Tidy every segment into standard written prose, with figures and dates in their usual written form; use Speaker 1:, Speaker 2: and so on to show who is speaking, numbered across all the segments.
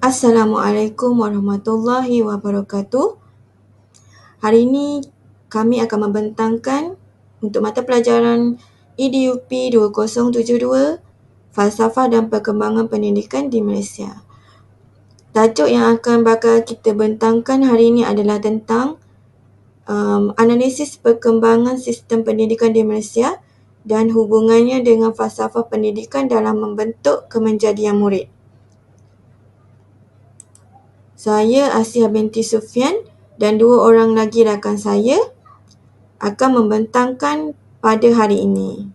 Speaker 1: Assalamualaikum warahmatullahi wabarakatuh. Hari ini kami akan membentangkan untuk mata pelajaran EDUP 2072 Falsafah dan Perkembangan Pendidikan di Malaysia. Tajuk yang akan bakal kita bentangkan hari ini adalah tentang analisis perkembangan sistem pendidikan di Malaysia dan hubungannya dengan falsafah pendidikan dalam membentuk kemenjadian murid. Saya Asia binti Sufian dan dua orang lagi rakan saya akan membentangkan pada hari ini.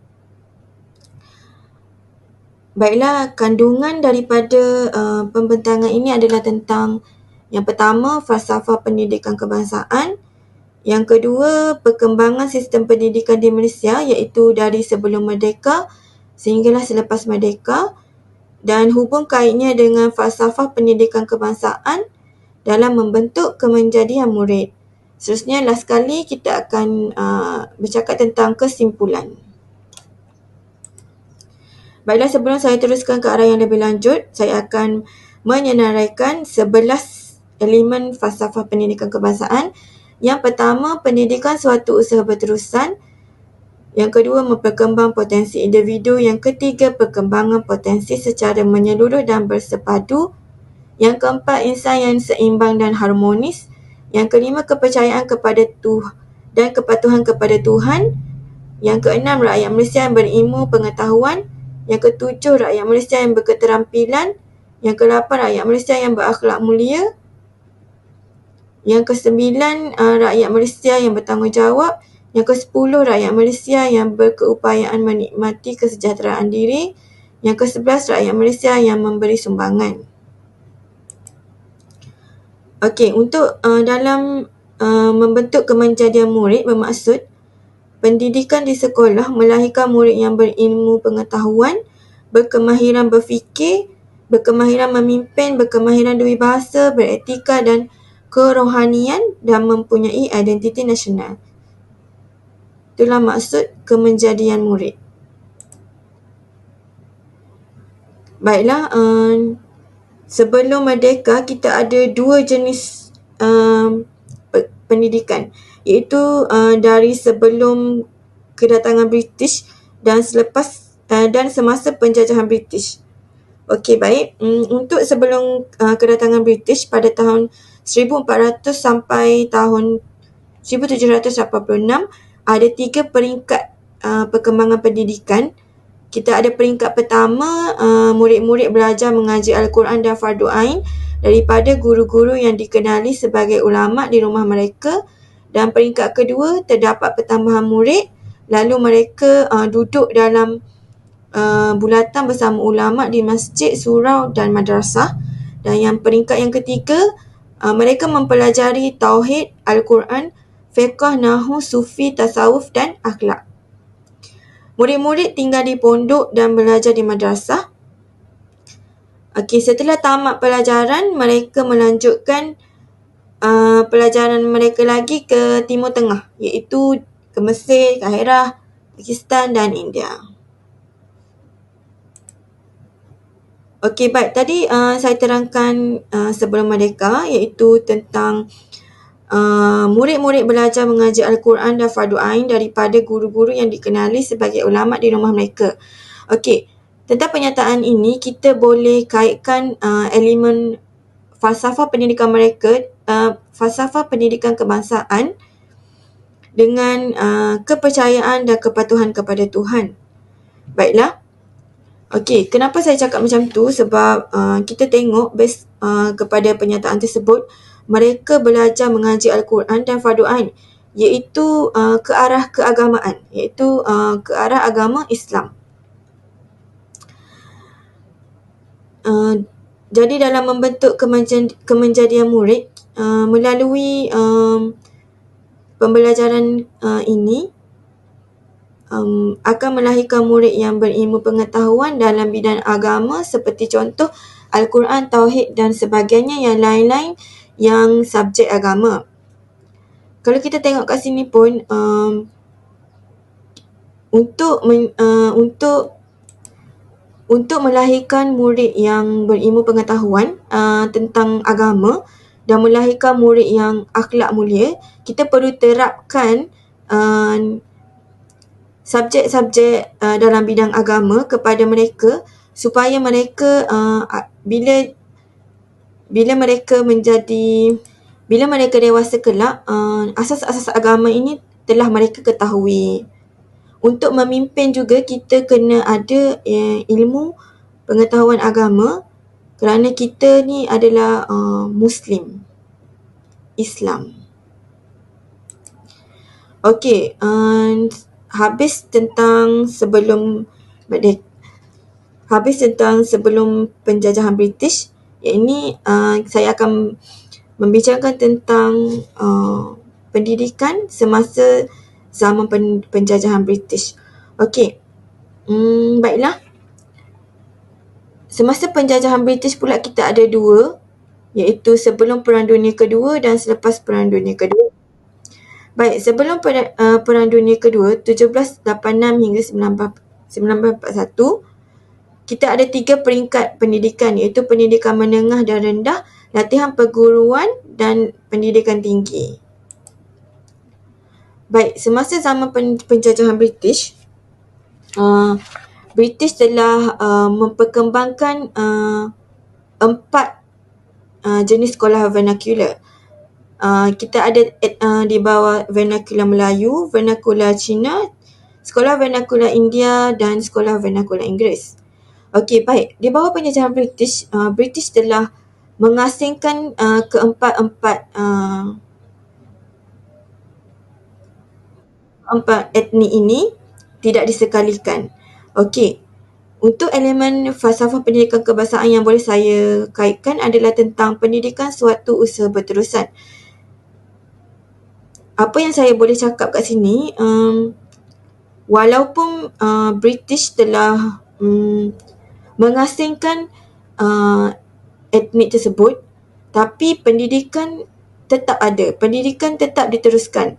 Speaker 1: Baiklah, kandungan daripada pembentangan ini adalah tentang yang pertama, falsafah pendidikan kebangsaan. Yang kedua, perkembangan sistem pendidikan di Malaysia iaitu dari sebelum merdeka sehinggalah selepas merdeka dan hubung kaitnya dengan falsafah pendidikan kebangsaan dalam membentuk kemenjadian murid. Seterusnya, last kali kita akan bercakap tentang kesimpulan. Baiklah, sebelum saya teruskan ke arah yang lebih lanjut, saya akan menyenaraikan 11 elemen falsafah pendidikan kebangsaan. Yang pertama, pendidikan suatu usaha berterusan. Yang kedua, memperkembang potensi individu. Yang ketiga, perkembangan potensi secara menyeluruh dan bersepadu. Yang keempat, insan yang seimbang dan harmonis. Yang kelima, kepercayaan kepada Tuhan dan kepatuhan kepada Tuhan. Yang keenam, rakyat Malaysia yang berilmu pengetahuan. Yang ketujuh, rakyat Malaysia yang berketerampilan. Yang ke-8, rakyat Malaysia yang berakhlak mulia. Yang ke-9, rakyat Malaysia yang bertanggungjawab. Yang ke-10, rakyat Malaysia yang berkeupayaan menikmati kesejahteraan diri. Yang ke-11, rakyat Malaysia yang memberi sumbangan. Okey, untuk dalam membentuk kemenjadian murid bermaksud pendidikan di sekolah melahirkan murid yang berilmu pengetahuan, berkemahiran berfikir, berkemahiran memimpin, berkemahiran dui bahasa, beretika dan kerohanian dan mempunyai identiti nasional. Itulah maksud kemenjadian murid. Baiklah, sebelum merdeka kita ada dua jenis pendidikan, iaitu dari sebelum kedatangan British dan selepas dan semasa penjajahan British. Okey, baik. Untuk sebelum kedatangan British pada tahun 1400 sampai tahun 1786 ada 3 peringkat perkembangan pendidikan. Kita ada peringkat pertama, murid-murid belajar mengaji Al-Quran dan Fardu Ain daripada guru-guru yang dikenali sebagai ulama di rumah mereka. Dan peringkat kedua, terdapat pertambahan murid, lalu mereka duduk dalam bulatan bersama ulama di masjid, surau dan madrasah. Dan yang peringkat yang ketiga, mereka mempelajari tauhid, Al-Quran, fiqh, nahwu, sufi, tasawuf dan akhlak. Murid-murid tinggal di pondok dan belajar di madrasah. Okey, setelah tamat pelajaran, mereka melanjutkan pelajaran mereka lagi ke Timur Tengah, iaitu ke Mesir, Kahirah, Pakistan dan India. Okey, baik. Tadi saya terangkan sebelum merdeka, iaitu tentang murid-murid belajar mengaji Al-Quran dan Fardu Ain daripada guru-guru yang dikenali sebagai ulama di rumah mereka. Okey, tentang pernyataan ini kita boleh kaitkan elemen falsafah pendidikan mereka, falsafah pendidikan kebangsaan dengan kepercayaan dan kepatuhan kepada Tuhan. Baiklah. Okey, kenapa saya cakap macam tu? Sebab kita tengok base kepada pernyataan tersebut, mereka belajar mengaji Al-Quran dan Fardu Ain, iaitu ke arah keagamaan, iaitu ke arah agama Islam. Jadi dalam membentuk kemenjadian murid melalui pembelajaran ini akan melahirkan murid yang berilmu pengetahuan dalam bidang agama seperti contoh Al-Quran, Tauhid dan sebagainya yang lain-lain yang subjek agama. Kalau kita tengok kat sini pun untuk untuk melahirkan murid yang berilmu pengetahuan tentang agama dan melahirkan murid yang akhlak mulia, kita perlu terapkan subjek-subjek dalam bidang agama kepada mereka supaya mereka bila mereka dewasa kelak, asas-asas agama ini telah mereka ketahui. Untuk memimpin juga kita kena ada ilmu pengetahuan agama kerana kita ni adalah Muslim, Islam. Okey, habis tentang sebelum penjajahan British. Yang ini saya akan membicarakan tentang pendidikan semasa zaman penjajahan British. Okey, baiklah. Semasa penjajahan British pula kita ada dua, iaitu sebelum Perang Dunia Kedua dan selepas Perang Dunia Kedua. Baik, sebelum Perang Dunia Kedua, 1786 hingga 1941, kita ada 3 peringkat pendidikan, iaitu pendidikan menengah dan rendah, latihan perguruan dan pendidikan tinggi. Baik, semasa zaman penjajahan British, British telah memperkembangkan 4 jenis sekolah vernacular. Kita ada di bawah vernacular Melayu, vernacular Cina, sekolah vernacular India dan sekolah vernacular Inggeris. Okey, baik. Di bawah penjajahan British, British telah mengasingkan keempat etnik ini tidak disekalikan. Okey, untuk elemen falsafah pendidikan kebangsaan yang boleh saya kaitkan adalah tentang pendidikan suatu usaha berterusan. Apa yang saya boleh cakap kat sini, walaupun British telah mengasingkan etnik tersebut, tapi pendidikan tetap ada, pendidikan tetap diteruskan.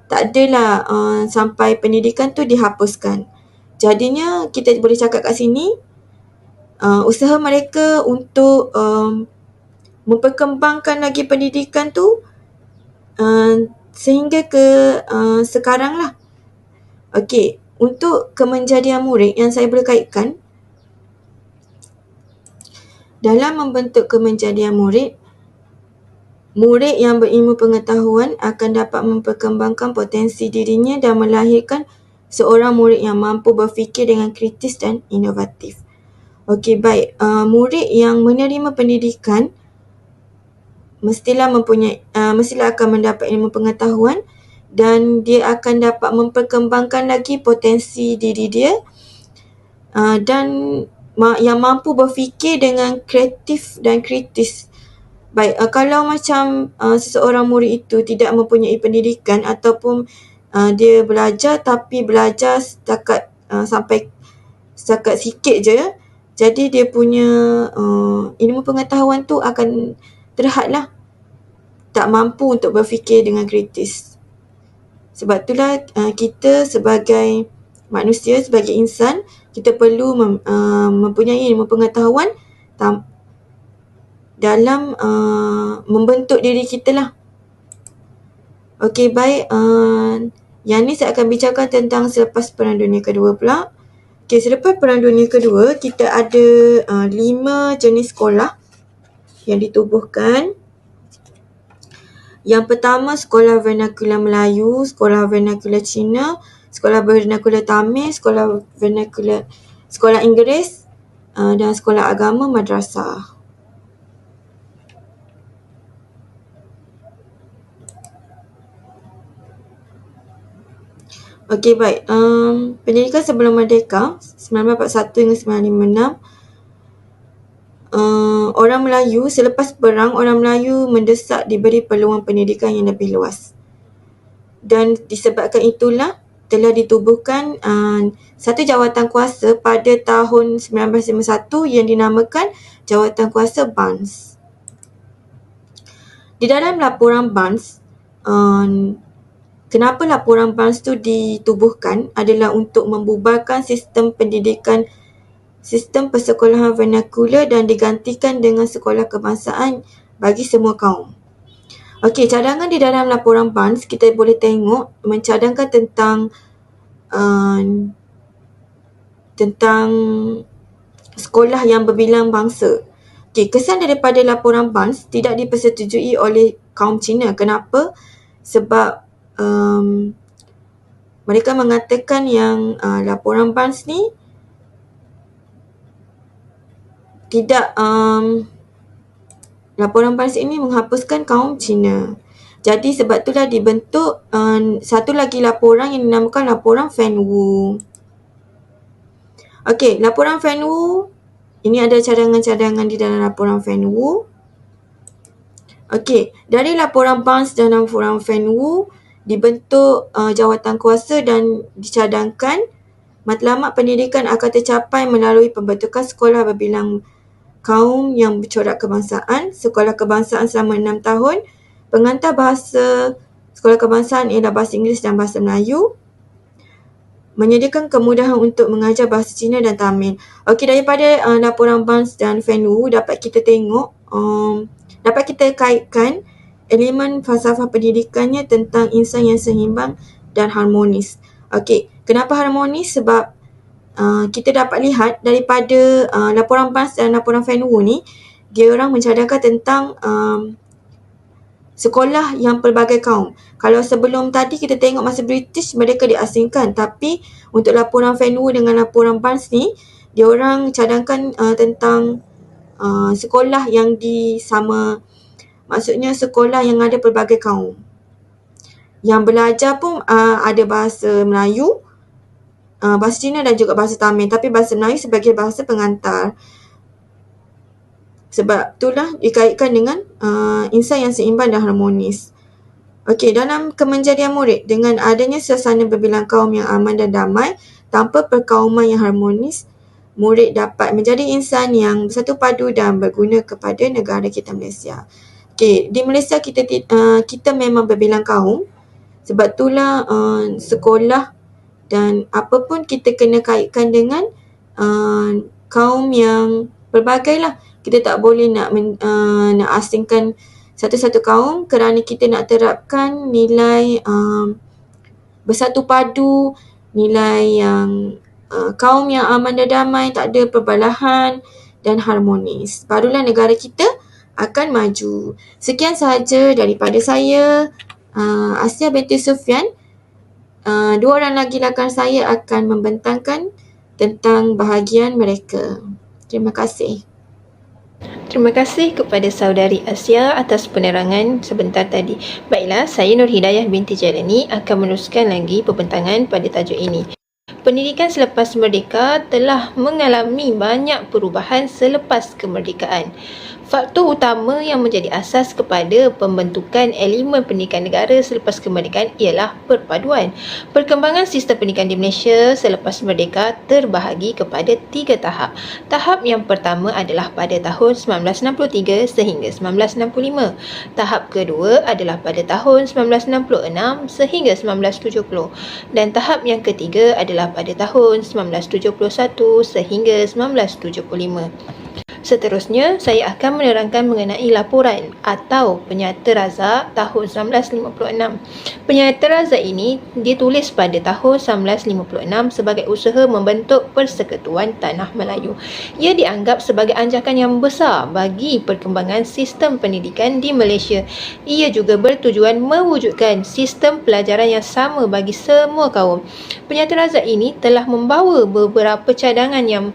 Speaker 1: Tak adalah sampai pendidikan tu dihapuskan. Jadinya kita boleh cakap kat sini, usaha mereka untuk memperkembangkan lagi pendidikan tu sehingga ke sekarang lah. Okey, untuk kemenjadian murid yang saya boleh kaitkan, dalam membentuk kemenjadian murid yang berilmu pengetahuan akan dapat memperkembangkan potensi dirinya dan melahirkan seorang murid yang mampu berfikir dengan kritis dan inovatif. Okey, baik. Murid yang menerima pendidikan mestilah akan mendapat ilmu pengetahuan dan dia akan dapat memperkembangkan lagi potensi diri dia dan yang mampu berfikir dengan kreatif dan kritis. Baik, kalau macam seseorang murid itu tidak mempunyai pendidikan ataupun dia belajar tapi belajar sampai setakat sikit je, jadi dia punya ilmu pengetahuan tu akan terhad lah. Tak mampu untuk berfikir dengan kritis. Sebab itulah kita sebagai manusia, sebagai insan, kita perlu mempunyai ilmu pengetahuan dalam membentuk diri kita lah. Okey, baik. Yang ni saya akan bicarakan tentang selepas Perang Dunia Kedua pula. Okey, selepas Perang Dunia Kedua, kita ada 5 jenis sekolah yang ditubuhkan. Yang pertama, sekolah vernacular Melayu, sekolah vernacular Cina, sekolah vernacular Tamil, sekolah Inggeris dan sekolah agama madrasah. Okey, baik. Pendidikan sebelum merdeka 1941 hingga 1956, orang Melayu selepas perang, orang Melayu mendesak diberi peluang pendidikan yang lebih luas. Dan disebabkan itulah telah ditubuhkan satu jawatan kuasa pada tahun 1951 yang dinamakan Jawatan Kuasa Barnes. Di dalam laporan Barnes, kenapa laporan Barnes tu ditubuhkan adalah untuk membubarkan sistem pendidikan sistem persekolahan vernakular dan digantikan dengan sekolah kebangsaan bagi semua kaum. Okey, cadangan di dalam laporan Barnes kita boleh tengok mencadangkan tentang sekolah yang berbilang bangsa. Okey, kesan daripada laporan Barnes tidak dipersetujui oleh kaum Cina. Kenapa? Sebab mereka mengatakan yang laporan Barnes ni tidak laporan Barnes ini menghapuskan kaum Cina. Jadi sebab itulah dibentuk satu lagi laporan yang dinamakan laporan Fan Wu. Okey, laporan Fan Wu ini ada cadangan-cadangan di dalam laporan Fan Wu. Okey, dari laporan Barnes dan laporan Fan Wu dibentuk jawatan kuasa dan dicadangkan matlamat pendidikan akan tercapai melalui pembentukan sekolah berbilang kaum yang bercorak kebangsaan, sekolah kebangsaan selama 6 tahun, pengantar bahasa sekolah kebangsaan ialah bahasa Inggeris dan bahasa Melayu, menyediakan kemudahan untuk mengajar bahasa Cina dan Tamil. Okey, daripada laporan Barnes dan Fan Wu dapat kita tengok, dapat kita kaitkan elemen falsafah pendidikannya tentang insan yang seimbang dan harmonis. Okey, kenapa harmonis? Sebab kita dapat lihat daripada laporan Barnes dan laporan Fan Wu ni, dia orang mencadangkan tentang sekolah yang pelbagai kaum. Kalau sebelum tadi kita tengok masa British mereka diasingkan, tapi untuk laporan Fan Wu dengan laporan Barnes ni, dia orang cadangkan tentang sekolah yang maksudnya sekolah yang ada pelbagai kaum. Yang belajar pun ada bahasa Melayu, bahasa Cina dan juga bahasa Tamil, tapi bahasa Melayu sebagai bahasa pengantar. Sebab itulah dikaitkan dengan insan yang seimbang dan harmonis. Okey, dalam kemenjadian murid, dengan adanya suasana berbilang kaum yang aman dan damai, tanpa perkauman yang harmonis, murid dapat menjadi insan yang bersatu padu dan berguna kepada negara kita Malaysia. Okey, di Malaysia kita memang berbilang kaum. Sebab itulah sekolah dan apa pun kita kena kaitkan dengan kaum yang pelbagai lah. Kita tak boleh nak asingkan satu-satu kaum kerana kita nak terapkan nilai bersatu padu, nilai yang kaum yang aman dan damai, tak ada perbalahan dan harmonis. Barulah negara kita akan maju. Sekian sahaja daripada saya, Asia binti Sufian. Dua orang lagi rakan saya akan membentangkan tentang bahagian mereka. Terima kasih.
Speaker 2: Terima kasih kepada saudari Asia atas penerangan sebentar tadi. Baiklah, saya Nur Hidayah binti Jalani akan meneruskan lagi pembentangan pada tajuk ini. Pendidikan selepas merdeka telah mengalami banyak perubahan selepas kemerdekaan. Faktor utama yang menjadi asas kepada pembentukan elemen pendidikan negara selepas kemerdekaan ialah perpaduan. Perkembangan sistem pendidikan di Malaysia selepas merdeka terbahagi kepada 3 tahap. Tahap yang pertama adalah pada tahun 1963 sehingga 1965. Tahap kedua adalah pada tahun 1966 sehingga 1970. Dan tahap yang ketiga adalah pada tahun 1971 sehingga 1975. Seterusnya, saya akan menerangkan mengenai laporan atau Penyata Razak tahun 1956. Penyata Razak ini ditulis pada tahun 1956 sebagai usaha membentuk Persekutuan Tanah Melayu. Ia dianggap sebagai anjakan yang besar bagi perkembangan sistem pendidikan di Malaysia. Ia juga bertujuan mewujudkan sistem pelajaran yang sama bagi semua kaum. Penyata Razak ini telah membawa beberapa cadangan yang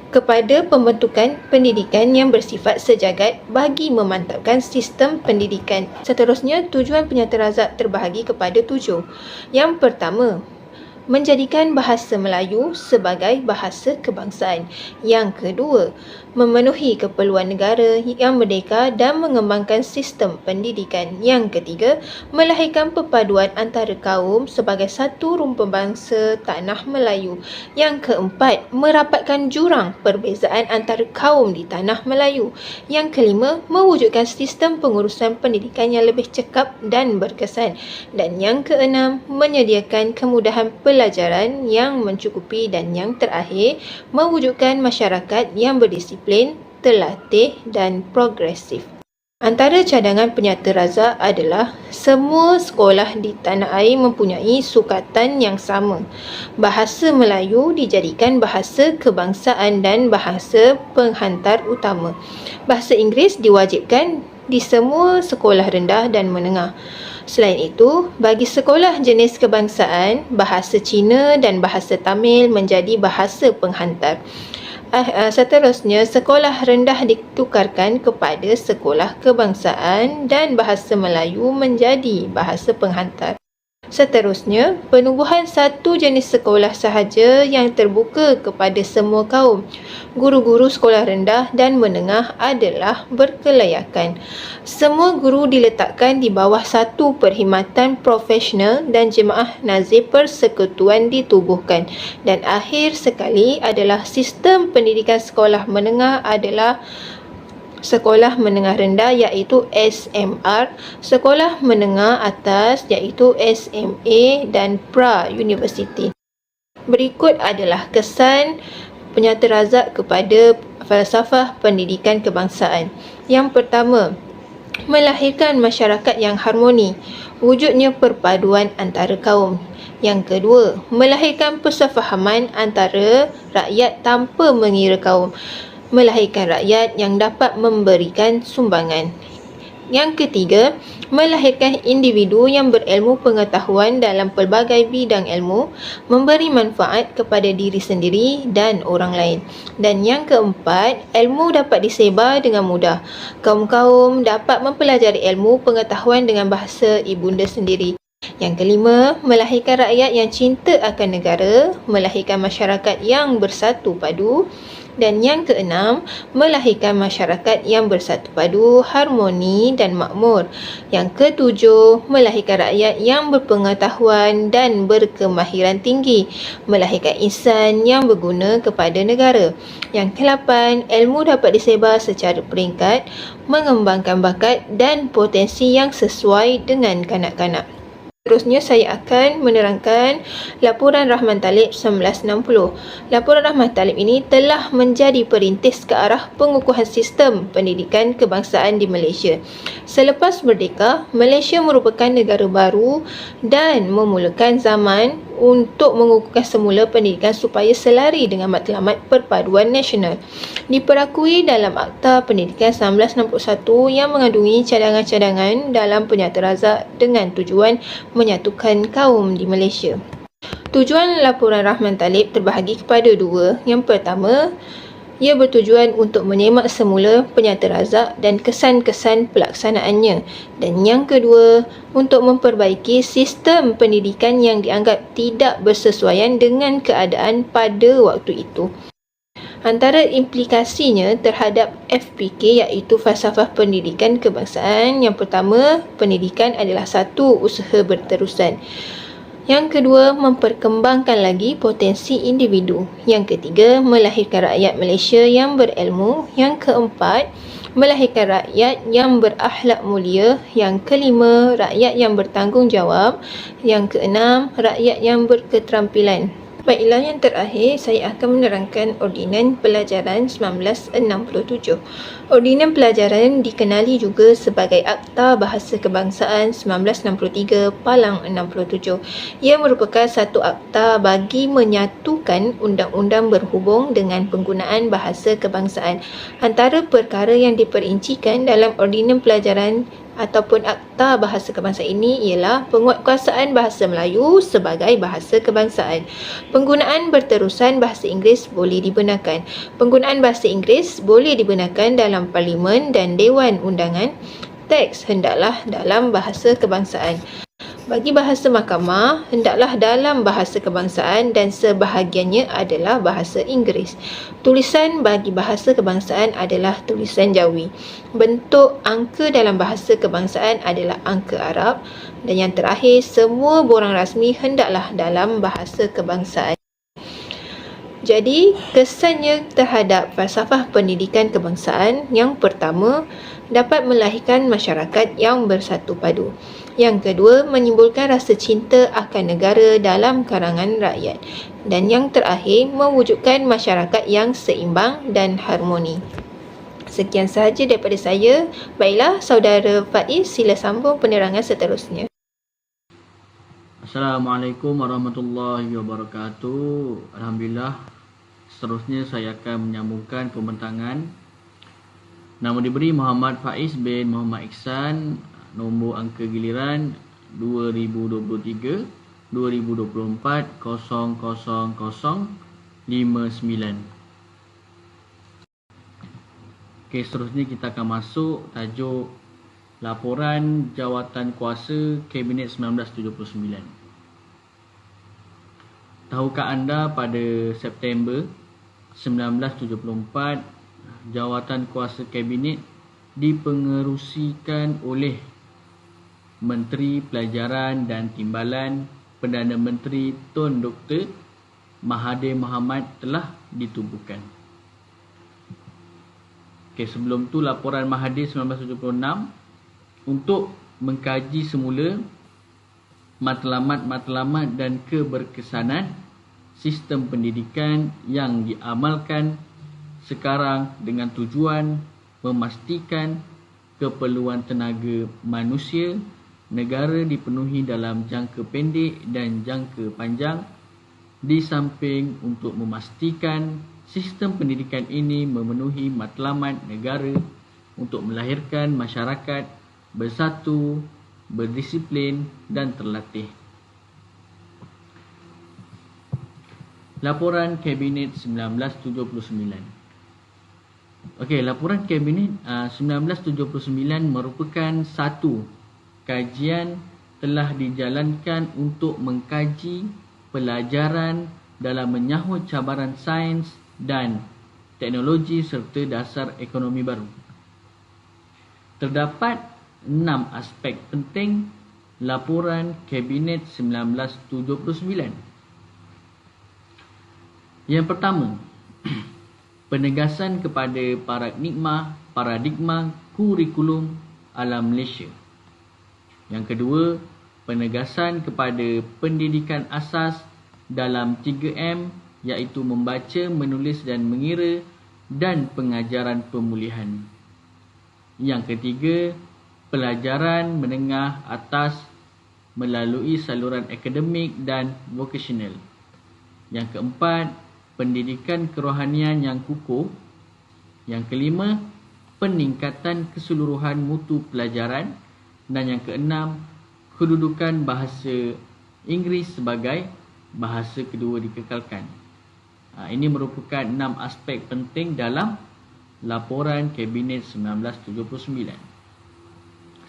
Speaker 2: kepada pembentukan pendidikan yang bersifat sejagat bagi memantapkan sistem pendidikan. Seterusnya, tujuan Penyata Razak terbahagi kepada 7. Yang pertama, menjadikan bahasa Melayu sebagai bahasa kebangsaan. Yang kedua, memenuhi keperluan negara yang merdeka dan mengembangkan sistem pendidikan. Yang ketiga, melahirkan perpaduan antara kaum sebagai satu rumpun bangsa tanah Melayu. Yang keempat, merapatkan jurang perbezaan antara kaum di tanah Melayu. Yang kelima, mewujudkan sistem pengurusan pendidikan yang lebih cekap dan berkesan. Dan yang keenam, menyediakan kemudahan pelajaran yang mencukupi. Dan yang terakhir, mewujudkan masyarakat yang berdisiplin, terlatih dan progresif. Antara cadangan penyata razak adalah semua sekolah di tanah air mempunyai sukatan yang sama. Bahasa Melayu dijadikan bahasa kebangsaan dan bahasa penghantar utama. Bahasa Inggeris diwajibkan di semua sekolah rendah dan menengah. Selain itu, bagi sekolah jenis kebangsaan, bahasa Cina dan bahasa Tamil menjadi bahasa penghantar. Seterusnya, sekolah rendah ditukarkan kepada sekolah kebangsaan dan bahasa Melayu menjadi bahasa penghantar. Seterusnya, penubuhan satu jenis sekolah sahaja yang terbuka kepada semua kaum. Guru-guru sekolah rendah dan menengah adalah berkelayakan. Semua guru diletakkan di bawah satu perkhidmatan profesional dan jemaah nazir persekutuan ditubuhkan. Dan akhir sekali adalah sistem pendidikan sekolah menengah adalah sekolah menengah rendah iaitu SMR, sekolah menengah atas iaitu SMA dan pra-universiti. Berikut adalah kesan penyata razak kepada falsafah pendidikan kebangsaan. Yang pertama, melahirkan masyarakat yang harmoni, wujudnya perpaduan antara kaum. Yang kedua, melahirkan persefahaman antara rakyat tanpa mengira kaum, melahirkan rakyat yang dapat memberikan sumbangan. Yang ketiga, melahirkan individu yang berilmu pengetahuan dalam pelbagai bidang ilmu, memberi manfaat kepada diri sendiri dan orang lain. Dan yang keempat, ilmu dapat disebar dengan mudah. Kaum-kaum dapat mempelajari ilmu pengetahuan dengan bahasa ibunda sendiri. Yang kelima, melahirkan rakyat yang cinta akan negara, melahirkan masyarakat yang bersatu padu. Dan yang keenam, melahirkan masyarakat yang bersatu padu, harmoni dan makmur. Yang ketujuh, melahirkan rakyat yang berpengetahuan dan berkemahiran tinggi, melahirkan insan yang berguna kepada negara. Yang ke-8, ilmu dapat disebar secara peringkat, mengembangkan bakat dan potensi yang sesuai dengan kanak-kanak. Seterusnya saya akan menerangkan Laporan Rahman Talib 1960. Laporan Rahman Talib ini telah menjadi perintis ke arah pengukuhan sistem pendidikan kebangsaan di Malaysia. Selepas merdeka, Malaysia merupakan negara baru dan memulakan zaman untuk mengukuhkan semula pendidikan supaya selari dengan matlamat perpaduan nasional. Diperakui dalam Akta Pendidikan 1961 yang mengandungi cadangan-cadangan dalam penyata razak dengan tujuan menyatukan kaum di Malaysia. Tujuan Laporan Rahman Talib terbahagi kepada dua. Yang pertama, ia bertujuan untuk menyemak semula penyata razak dan kesan-kesan pelaksanaannya. Dan yang kedua, untuk memperbaiki sistem pendidikan yang dianggap tidak bersesuaian dengan keadaan pada waktu itu. Antara implikasinya terhadap FPK iaitu falsafah pendidikan kebangsaan, yang pertama, pendidikan adalah satu usaha berterusan. Yang kedua, memperkembangkan lagi potensi individu. Yang ketiga, melahirkan rakyat Malaysia yang berilmu. Yang keempat, melahirkan rakyat yang berakhlak mulia. Yang kelima, rakyat yang bertanggungjawab. Yang keenam, rakyat yang berketerampilan. Baiklah, yang terakhir saya akan menerangkan Ordinan Pelajaran 1967. Ordinan Pelajaran dikenali juga sebagai Akta Bahasa Kebangsaan 1963 Palang 67. Ia merupakan satu akta bagi menyatukan undang-undang berhubung dengan penggunaan bahasa kebangsaan. Antara perkara yang diperincikan dalam Ordinan Pelajaran ataupun Akta Bahasa Kebangsaan ini ialah penguatkuasaan bahasa Melayu sebagai bahasa kebangsaan. Penggunaan berterusan bahasa Inggeris boleh dibenarkan. Penggunaan bahasa Inggeris boleh dibenarkan dalam parlimen dan dewan undangan. Teks hendaklah dalam bahasa kebangsaan. Bagi bahasa mahkamah, hendaklah dalam bahasa kebangsaan dan sebahagiannya adalah bahasa Inggeris. Tulisan bagi bahasa kebangsaan adalah tulisan Jawi. Bentuk angka dalam bahasa kebangsaan adalah angka Arab. Dan yang terakhir, semua borang rasmi hendaklah dalam bahasa kebangsaan. Jadi, kesannya terhadap falsafah pendidikan kebangsaan yang pertama, dapat melahirkan masyarakat yang bersatu padu. Yang kedua, menimbulkan rasa cinta akan negara dalam kalangan rakyat. Dan yang terakhir, mewujudkan masyarakat yang seimbang dan harmoni. Sekian sahaja daripada saya. Baiklah, saudara Faiz, sila sambung penerangan seterusnya.
Speaker 3: Assalamualaikum warahmatullahi wabarakatuh. Alhamdulillah. Seterusnya saya akan menyambungkan pembentangan. Nama diberi Muhammad Faiz bin Muhammad Iksan. Nombor angka giliran 2023-2024 00059. Okey, seterusnya kita akan masuk tajuk Laporan Jawatan Kuasa Kabinet 1979. Tahukah anda pada September 1974, Jawatan Kuasa Kabinet dipengerusikan oleh Menteri Pelajaran dan Timbalan Perdana Menteri Tun Dr. Mahathir Mohamad telah ditubuhkan. Okay, sebelum tu laporan Mahathir 1976 untuk mengkaji semula matlamat-matlamat dan keberkesanan sistem pendidikan yang diamalkan sekarang dengan tujuan memastikan keperluan tenaga manusia negara dipenuhi dalam jangka pendek dan jangka panjang, di samping untuk memastikan sistem pendidikan ini memenuhi matlamat negara untuk melahirkan masyarakat bersatu, berdisiplin dan terlatih. Laporan Kabinet 1979. Okey, laporan Kabinet 1979 merupakan satu kajian telah dijalankan untuk mengkaji pelajaran dalam menyahut cabaran sains dan teknologi serta dasar ekonomi baru. Terdapat 6 aspek penting laporan Kabinet 1979. Yang pertama, penegasan kepada paradigma kurikulum ala Malaysia. Yang kedua, penegasan kepada pendidikan asas dalam 3M, iaitu membaca, menulis dan mengira dan pengajaran pemulihan. Yang ketiga, pelajaran menengah atas melalui saluran akademik dan vokasional. Yang keempat, pendidikan kerohanian yang kukuh. Yang kelima, peningkatan keseluruhan mutu pelajaran. Dan yang keenam, kedudukan bahasa Inggeris sebagai bahasa kedua dikekalkan. Ini merupakan 6 aspek penting dalam laporan Kabinet 1979.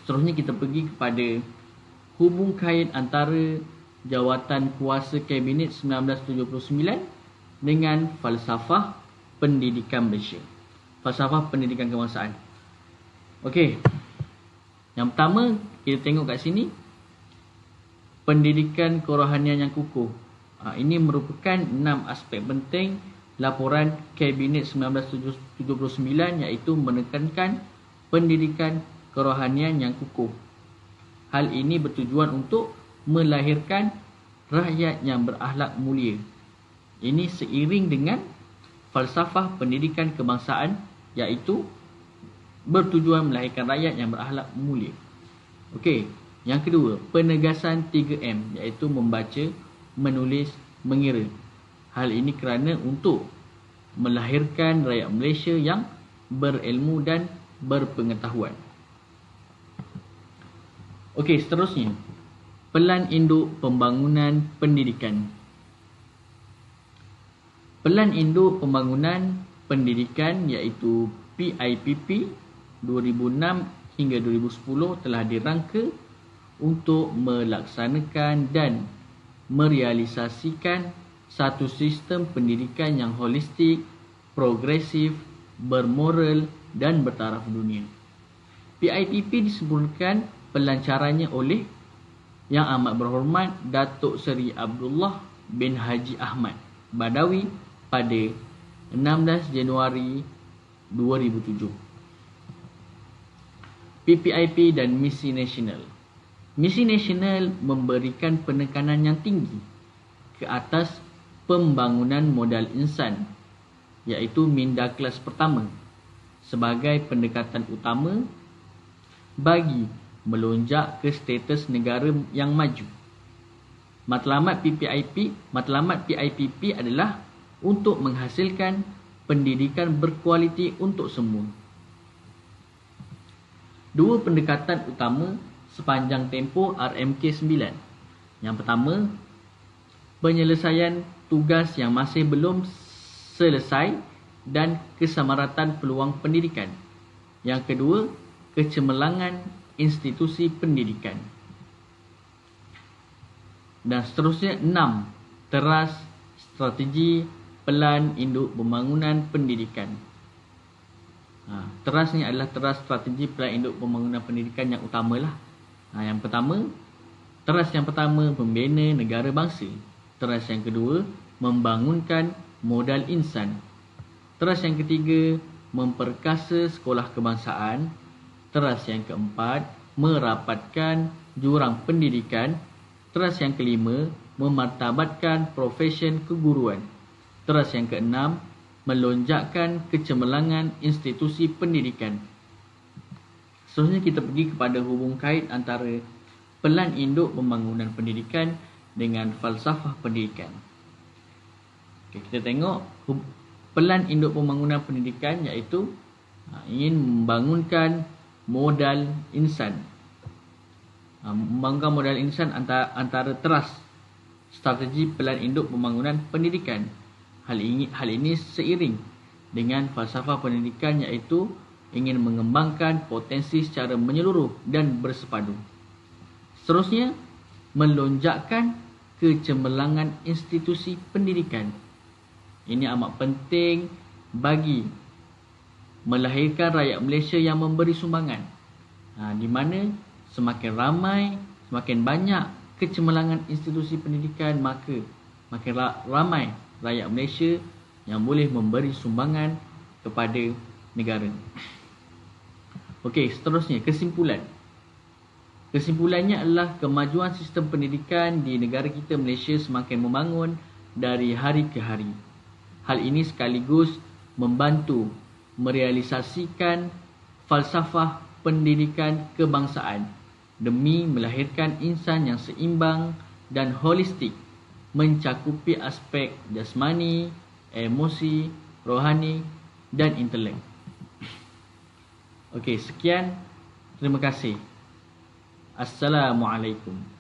Speaker 3: Seterusnya kita pergi kepada hubung kait antara Jawatan Kuasa Kabinet 1979 dengan falsafah pendidikan Malaysia. Falsafah pendidikan kebangsaan. Okey. Yang pertama, kita tengok kat sini. Pendidikan kerohanian yang kukuh. Ini merupakan 6 aspek penting laporan Kabinet 1979, iaitu menekankan pendidikan kerohanian yang kukuh. Hal ini bertujuan untuk melahirkan rakyat yang berakhlak mulia. Ini seiring dengan falsafah pendidikan kebangsaan, iaitu bertujuan melahirkan rakyat yang berakhlak mulia. Okey, yang kedua, penegasan 3M, iaitu membaca, menulis, mengira. Hal ini kerana untuk melahirkan rakyat Malaysia yang berilmu dan berpengetahuan. Okey, seterusnya, Pelan Induk Pembangunan Pendidikan. Pelan Induk Pembangunan Pendidikan, iaitu PIPP 2006 hingga 2010 telah dirangka untuk melaksanakan dan merealisasikan satu sistem pendidikan yang holistik, progresif, bermoral dan bertaraf dunia. PIPP disempurnakan pelancarannya oleh Yang Amat Berhormat Datuk Seri Abdullah bin Haji Ahmad Badawi pada 16 Januari 2007. PPIP dan Misi Nasional. Misi Nasional memberikan penekanan yang tinggi ke atas pembangunan modal insan, iaitu minda kelas pertama, sebagai pendekatan utama bagi melonjak ke status negara yang maju. Matlamat PIPP adalah untuk menghasilkan pendidikan berkualiti untuk semua. Dua pendekatan utama sepanjang tempoh RMK 9. Yang pertama, penyelesaian tugas yang masih belum selesai dan kesamaratan peluang pendidikan. Yang kedua, kecemerlangan institusi pendidikan. Dan seterusnya, 6. Teras strategi pelan induk pembangunan pendidikan. Teras ni adalah teras strategi pelan induk pembangunan pendidikan yang utamalah. Yang pertama, teras yang pertama membina negara bangsa. Teras yang kedua, membangunkan modal insan. Teras yang ketiga, memperkasa sekolah kebangsaan. Teras yang keempat, merapatkan jurang pendidikan. Teras yang kelima, memartabatkan profesen keguruan. Teras yang keenam, melonjakkan kecemerlangan institusi pendidikan. Seterusnya kita pergi kepada hubung kait antara pelan induk pembangunan pendidikan dengan falsafah pendidikan. Kita tengok pelan induk pembangunan pendidikan iaitu ingin membangunkan modal insan. Membangunkan modal insan antara teras strategi pelan induk pembangunan pendidikan. Hal ini seiring dengan falsafah pendidikan iaitu ingin mengembangkan potensi secara menyeluruh dan bersepadu. Seterusnya, melonjakkan kecemerlangan institusi pendidikan. Ini amat penting bagi melahirkan rakyat Malaysia yang memberi sumbangan. Di mana semakin ramai, semakin banyak kecemerlangan institusi pendidikan, maka makin ramai rakyat Malaysia yang boleh memberi sumbangan kepada negara. Okey, seterusnya kesimpulan. Kesimpulannya adalah kemajuan sistem pendidikan di negara kita Malaysia semakin membangun dari hari ke hari. Hal ini sekaligus membantu merealisasikan falsafah pendidikan kebangsaan demi melahirkan insan yang seimbang dan holistik, mencakupi aspek jasmani, emosi, rohani dan intelek. Okey, sekian. Terima kasih. Assalamualaikum.